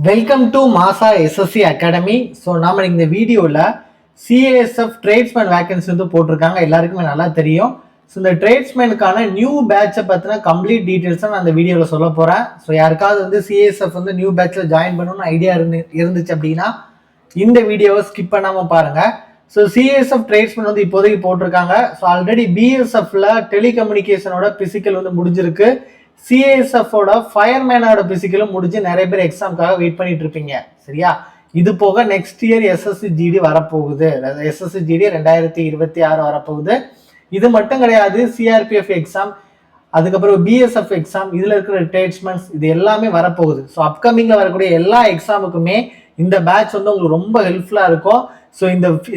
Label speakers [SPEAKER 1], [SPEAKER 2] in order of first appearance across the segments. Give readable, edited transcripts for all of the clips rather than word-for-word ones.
[SPEAKER 1] Welcome to மாசா SSC academy. So நாம இந்த வீடியோவில் சிஏஎஸ்எஃப் ட்ரேட்ஸ்மேன் வேகன்சி வந்து போட்டிருக்காங்க, எல்லாருக்குமே நல்லா தெரியும். ஸோ இந்த ட்ரேட்ஸ்மேனுக்கான நியூ பேட்சை பற்றின கம்ப்ளீட் டீட்டெயில்ஸை நான் அந்த வீடியோவில் சொல்ல போகிறேன். ஸோ யாருக்காவது வந்து சிஏஎஸ்எஃப் வந்து நியூ பேட்சில் ஜாயின் பண்ணணும்னு ஐடியா இருந்துச்சு அப்படின்னா இந்த வீடியோவை ஸ்கிப் பண்ணாமல் பாருங்கள். ஸோ சிஏஎஸ்எஃப் ட்ரேட்ஸ்மேன் வந்து இப்போதைக்கு போட்டிருக்காங்க. ஸோ ஆல்ரெடி பிஎஸ்எஃப்ல டெலிகம்யூனிகேஷனோட பிசிக்கல் வந்து முடிஞ்சிருக்கு. சிஏஎஸ்எஃபோட ஃபயர்மேனோட பிசிக்கலும் முடிஞ்சு நிறைய பேர் எக்ஸாமுக்காக வெயிட் பண்ணிட்டு இருப்பீங்க, சரியா? இது போக நெக்ஸ்ட் இயர் எஸ்எஸ்சி ஜிடி வரப்போகுது, எஸ்எஸ்சி ஜிடி 2026 வரப்போகுது. இது மட்டும் கிடையாது, சிஆர்பிஎஃப் எக்ஸாம், அதுக்கப்புறம் பிஎஸ்எஃப் எக்ஸாம், இதுல இருக்கிற ட்ரேட்ஸ்மேன்ஸ், இது எல்லாமே வரப்போகுது. ஸோ அப்கமிங்ல வரக்கூடிய எல்லா எக்ஸாமுக்குமே இந்த பேட்ச் வந்து உங்களுக்கு ரொம்ப ஹெல்ப்ஃபுல்லா இருக்கும். ஸோ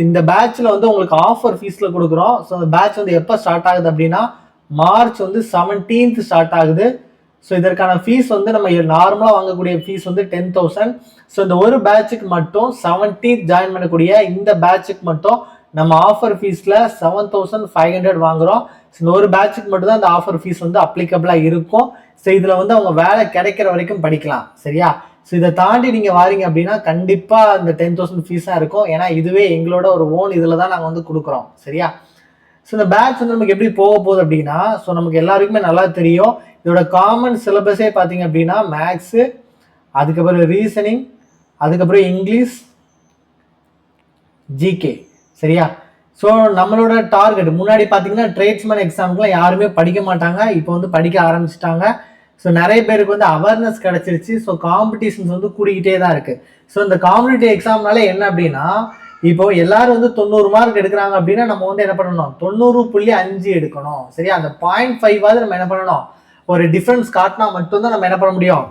[SPEAKER 1] இந்த பேட்ச்ல வந்து உங்களுக்கு ஆஃபர் ஃபீஸ்ல கொடுக்குறோம். ஸோ இந்த பேட்ச் வந்து எப்போ ஸ்டார்ட் ஆகுது அப்படின்னா மார்ச் வந்து 17th ஸ்டார்ட் ஆகுது. ஸோ இதற்கான ஃபீஸ் வந்து நம்ம நார்மலாக வாங்கக்கூடிய ஃபீஸ் வந்து 10,000. ஸோ இந்த ஒரு பேட்சுக்கு மட்டும் 17th ஜாயின் பண்ணக்கூடிய இந்த பேட்சுக்கு மட்டும் நம்ம ஆஃபர் ஃபீஸில் 7,500 வாங்குகிறோம். ஸோ இந்த ஒரு பேட்சுக்கு மட்டும் தான் இந்த ஆஃபர் ஃபீஸ் வந்து அப்ளிகபிளாக இருக்கும். ஸோ இதில் வந்து அவங்க வேலை கிடைக்கிற வரைக்கும் படிக்கலாம், சரியா? ஸோ இதை தாண்டி நீங்கள் வாரீங்க அப்படின்னா கண்டிப்பாக இந்த 10,000 ஃபீஸாக இருக்கும். ஏன்னா இதுவே எங்களோட ஒரு ஓன் இதில் தான் நாங்கள் வந்து கொடுக்குறோம், சரியா? ஸோ இந்த பேட்ச் வந்து நமக்கு எப்படி போக போகுது அப்படின்னா, ஸோ நமக்கு எல்லாருக்குமே நல்லா தெரியும், இதோட காமன் சிலபஸே பார்த்தீங்க அப்படின்னா மேக்ஸு, அதுக்கப்புறம் ரீசனிங், அதுக்கப்புறம் இங்கிலீஷ், ஜிகே, சரியா? ஸோ நம்மளோட டார்கெட் முன்னாடி பார்த்தீங்கன்னா ட்ரேட்ஸ்மேன் எக்ஸாமுக்குலாம் யாருமே படிக்க மாட்டாங்க, இப்போ வந்து படிக்க ஆரம்பிச்சிட்டாங்க. ஸோ நிறைய பேருக்கு வந்து அவேர்னஸ் கிடைச்சிருச்சு. ஸோ காம்படிஷன்ஸ் வந்து கூடிக்கிட்டே தான் இருக்கு. ஸோ இந்த காம்படிட்டிவ் எக்ஸாம்னால என்ன அப்படின்னா, இப்போ எல்லாரும் வந்து 90 மார்க் எடுக்கிறாங்க அப்படின்னா நம்ம வந்து என்ன பண்ணணும், 90.5 எடுக்கணும், சரியா? அந்த 0.5 நம்ம என்ன பண்ணணும், ஒரு டிஃபரன்ஸ் காட்டினா மட்டும்தான் நம்ம என்ன பண்ண முடியும்,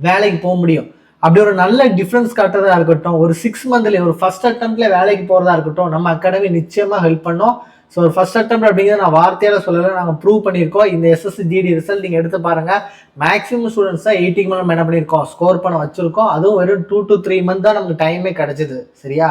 [SPEAKER 1] வேலைக்கு போக முடியும். அப்படி ஒரு நல்ல டிஃபரன்ஸ் காட்டுறதா இருக்கட்டும், ஒரு 6 மந்த்ல ஒரு ஃபர்ஸ்ட் அட்டம்ப்ட்ல வேலைக்கு போறதா இருக்கட்டும், நம்ம அகாடமி நிச்சயமா ஹெல்ப் பண்ணோம். ஸோ ஒரு ஃபர்ஸ்ட் அட்டம்ப்ட் அப்படிங்கிறத நான் வார்த்தையால சொல்லலை, நாங்கள் ப்ரூவ் பண்ணியிருக்கோம். இந்த எஸ்எஸ்சி ஜிடி ரிசல்ட் நீங்கள் எடுத்து பாருங்க, மேக்ஸிமம் ஸ்டூடெண்ட்ஸ் தான் 80 மேலே நம்ம என்ன பண்ணியிருக்கோம், ஸ்கோர் பண்ண வச்சிருக்கோம். அதுவும் வெறும் 2 to 3 மந்த் தான் நமக்கு டைமே கிடைச்சிது, சரியா?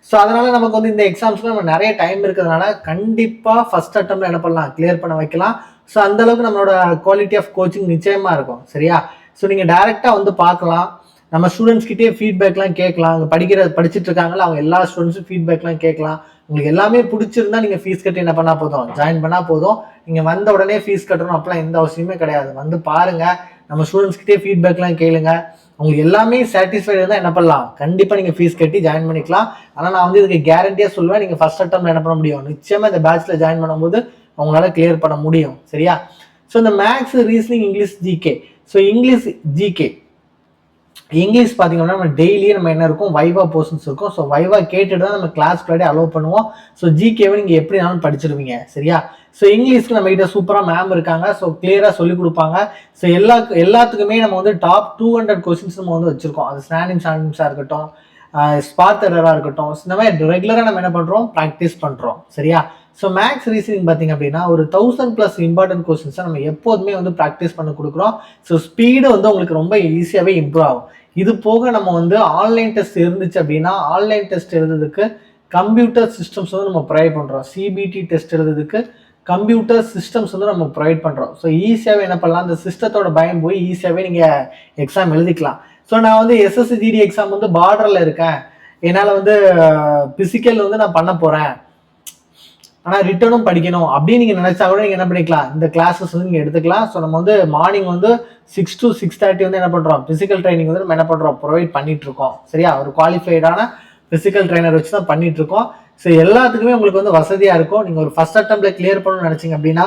[SPEAKER 1] ஸோ அதனால நமக்கு வந்து இந்த எக்ஸாம்ஸ்க்கு நம்ம நிறைய டைம் இருக்கிறதுனால கண்டிப்பாக ஃபர்ஸ்ட் அட்டம்ப்ட்ல என்ன பண்ணலாம், கிளியர் பண்ண வைக்கலாம். ஸோ அந்த அளவுக்கு நம்மளோட குவாலிட்டி ஆஃப் கோச்சிங் நிச்சயமா இருக்கும், சரியா? ஸோ நீங்கள் டைரெக்டாக வந்து பார்க்கலாம், நம்ம ஸ்டூடெண்ட்ஸ் கிட்டே ஃபீட்பேக்லாம் கேட்கலாம். அங்கே படிச்சுட்டு இருக்காங்களா அவங்க எல்லா ஸ்டூடெண்ட்ஸும் ஃபீட்பேக்லாம் கேட்கலாம். உங்களுக்கு எல்லாமே பிடிச்சிருந்தா நீங்கள் ஃபீஸ் கட்டி என்ன பண்ணால் போதும், ஜாயின் பண்ணால் போதும். நீங்கள் வந்த உடனே ஃபீஸ் கட்டணும் அப்பெல்லாம் எந்த அவசியமே கிடையாது. வந்து பாருங்க, நம்ம ஸ்டூடெண்ட்ஸ் கிட்டே ஃபீட்பேக்லாம் கேளுங்க. உங்களுக்கு எல்லாமே சாட்டிஸ்ஃபைடு இருந்தால் என்ன பண்ணலாம், கண்டிப்பாக நீங்கள் ஃபீஸ் கட்டி ஜாயின் பண்ணிக்கலாம். ஆனால் நான் வந்து இதுக்கு கேரண்டியாக சொல்லுவேன், நீங்கள் ஃபர்ஸ்ட் அட்டம்ப்ட்ல என்ன பண்ண முடியும், நிச்சயமாக இந்த பேட்சில் ஜாயின் பண்ணும்போது அவங்களால கிளியர் பண்ண முடியும், சரியா? ஸோ இந்த maths, reasoning, English, GK. So English, GK, English பார்த்தீங்கன்னா நம்ம டெய்லியே நம்ம என்ன இருக்கும், வைவா போர்ஷன்ஸ் இருக்கும். ஸோ வைவா கேட்டுட்டு தான் நம்ம கிளாஸ் பின்னாடி அலோவ் பண்ணுவோம். ஸோ ஜிகேவை நீங்கள் எப்படினாலும் படிச்சிருவீங்க, சரியா? ஸோ இங்கிலீஷ்க்கு நம்ம கிட்ட சூப்பராக மேம் இருக்காங்க. ஸோ கிளியராக சொல்லிக் கொடுப்பாங்க. ஸோ எல்லாத்துக்குமே நம்ம வந்து டாப் 200 கொஸ்டின்ஸ் நம்ம வந்து வச்சிருக்கோம். அது ஸ்டாண்டிங்ஸாக இருக்கட்டும், ஸ்பாட் எரராக இருக்கட்டும், இந்த மாதிரி ரெகுலராக நம்ம என்ன பண்ணுறோம், ப்ராக்டிஸ் பண்ணுறோம், சரியா? ஸோ மேக்ஸ், ரீசனிங் பார்த்தீங்க அப்படின்னா ஒரு 1000+ இம்பார்ட்டன்ட் கொஸ்டின்ஸை நம்ம எப்போதுமே வந்து ப்ராக்டிஸ் பண்ண கொடுக்குறோம். ஸோ ஸ்பீடு வந்து உங்களுக்கு ரொம்ப ஈஸியாகவே இம்ப்ரூவ் ஆகும். இது போக நம்ம வந்து ஆன்லைன் டெஸ்ட் இருந்துச்சு அப்படின்னா ஆன்லைன் டெஸ்ட் எழுதுறதுக்கு கம்ப்யூட்டர் சிஸ்டம்ஸ் வந்து நம்ம ப்ரொவைட் பண்ணுறோம். சிபிடி டெஸ்ட் எழுதுறதுக்கு கம்ப்யூட்டர் சிஸ்டம்ஸ் வந்து நம்ம ப்ரொவைட் பண்ணுறோம். ஸோ ஈஸியாகவே என்ன பண்ணலாம், அந்த சிஸ்டத்தோட பயம் போய் ஈஸியாகவே நீங்கள் எக்ஸாம் எழுதிக்கலாம். ஸோ நான் வந்து எஸ்எஸ்சி ஜிடி எக்ஸாம் வந்து பார்டரில் இருக்கேன், என்னால் வந்து பிசிக்கல் வந்து நான் பண்ண போகிறேன், ஆனால் ரிட்டர்னும் படிக்கணும் அப்படின்னு நீங்கள் நினச்சா கூட நீங்கள் என்ன பண்ணிக்கலாம், இந்த கிளாஸஸ் வந்து நீங்கள் எடுத்துக்கலாம். ஸோ நம்ம வந்து மார்னிங் வந்து 6 to 6:30 வந்து என்ன பண்ணுறோம், ஃபிசிக்கல் ட்ரைனிங் வந்து நம்ம என்ன பண்ணுறோம், ப்ரொவைட் பண்ணிட்டு இருக்கோம், சரியா? ஒரு குவாலிஃபைடான ஃபிசிக்கல் ட்ரைனர் வச்சு தான் பண்ணிட்டு இருக்கோம். ஸோ எல்லாத்துக்குமே உங்களுக்கு வந்து வசதியாக இருக்கும். நீங்கள் ஒரு ஃபர்ஸ்ட் அட்டம்ப்ட்ல கிளியர் பண்ணணும்னு நினச்சிங்க அப்படின்னா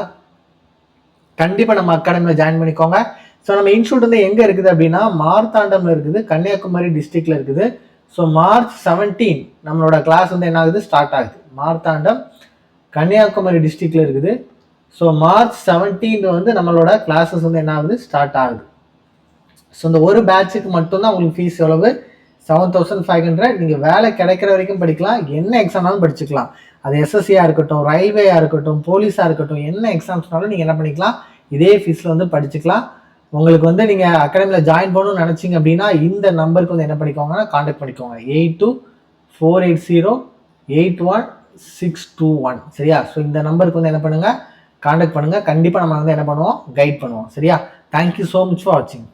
[SPEAKER 1] கண்டிப்பாக நம்ம அகாடமியில் ஜாயின் பண்ணிக்கோங்க. ஸோ நம்ம இன்ஸ்டியூட் வந்து எங்கே இருக்குது அப்படின்னா மார்த்தாண்டம்ல இருக்குது, கன்னியாகுமரி டிஸ்ட்ரிக்ட்ல இருக்குது. ஸோ மார்ச் 17 நம்மளோட கிளாஸ் வந்து என்ன ஆகுது, ஸ்டார்ட் ஆகுது. மார்த்தாண்டம் கன்னியாகுமரி டிஸ்ட்ரிக்ட்ல இருக்குது. ஸோ மார்ச் 17 வந்து நம்மளோட கிளாஸஸ் வந்து என்ன ஆகுது, ஸ்டார்ட் ஆகுது. ஸோ இந்த ஒரு பேட்சுக்கு மட்டும்தான் உங்களுக்கு ஃபீஸ் எவ்வளவு, 7,500. நீங்கள் வேலை கிடைக்கிற வரைக்கும் படிக்கலாம், என்ன எக்ஸாம்னாலும் படிச்சுக்கலாம். அது எஸ்எஸ்சியாக இருக்கட்டும், ரயில்வேயாக இருக்கட்டும், போலீஸாக இருக்கட்டும், என்ன எக்ஸாம்ஸ்னாலும் நீங்கள் என்ன பண்ணிக்கலாம், இதே ஃபீஸில் வந்து படிச்சுக்கலாம். உங்களுக்கு வந்து நீங்கள் அகாடமியில் ஜாயின் பண்ணணும்னு நினச்சிங்க அப்படின்னா இந்த நம்பருக்கு வந்து என்ன பண்ணிக்கோங்கன்னா கான்டாக்ட் பண்ணிக்கோங்க, 8248081621, சரியா? ஸோ இந்த நம்பருக்கு வந்து என்ன பண்ணுங்கள், கான்டாக்ட் பண்ணுங்கள். கண்டிப்பாக நம்ம வந்து என்ன பண்ணுவோம், கைட் பண்ணுவோம், சரியா? தேங்க்யூ ஸோ மச் ஃபார் வாட்சிங்.